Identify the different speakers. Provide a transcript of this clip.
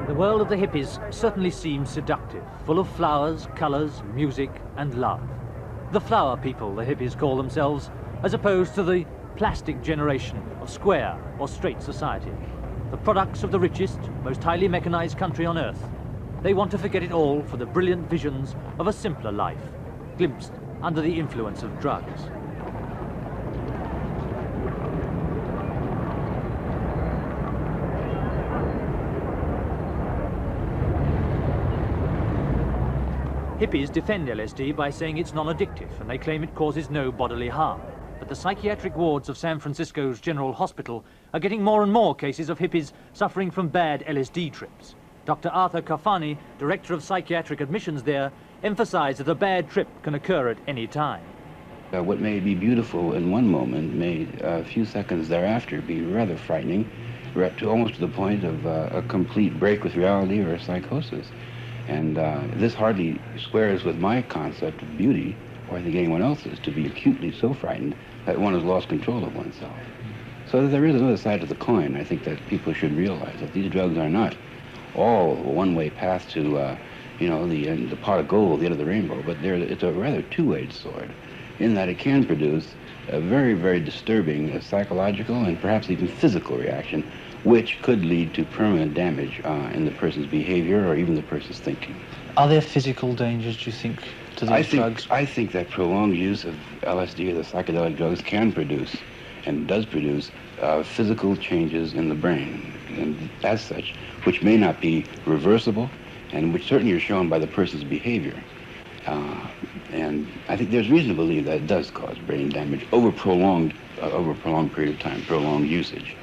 Speaker 1: The world of the hippies certainly seems seductive, full of flowers, colors, music, and love. The flower people, the hippies call themselves, as opposed to the plastic generation of square or straight society. The products of the richest, most highly mechanized country on earth. They want to forget it all for the brilliant visions of a simpler life, glimpsed under the influence of drugs. Hippies defend LSD by saying it's non-addictive, and they claim it causes no bodily harm. But the psychiatric wards of San Francisco's General Hospital are getting more and more cases of hippies suffering from bad LSD trips. Dr. Arthur Kafani, director of psychiatric admissions there, emphasized that a bad trip can occur at any time.
Speaker 2: What may be beautiful in one moment may, a few seconds thereafter, be rather frightening, almost to the point of a complete break with reality or a psychosis. And this hardly squares with my concept of beauty, or I think anyone else's, to be acutely so frightened that one has lost control of oneself. So there is another side to the coin. I think that people should realize that these drugs are not all a one-way path to, the pot of gold at the end of the rainbow, but it's a rather two-edged sword, in that it can produce a very, very disturbing psychological and perhaps even physical reaction, which could lead to permanent damage in the person's behavior or even the person's thinking.
Speaker 3: Are there physical dangers, do you think, to these drugs?
Speaker 2: I think that prolonged use of LSD or the psychedelic drugs can produce, and does produce, physical changes in the brain, and as such, which may not be reversible, and which certainly are shown by the person's behavior. And I think there's reason to believe that it does cause brain damage over a prolonged period of time, prolonged usage.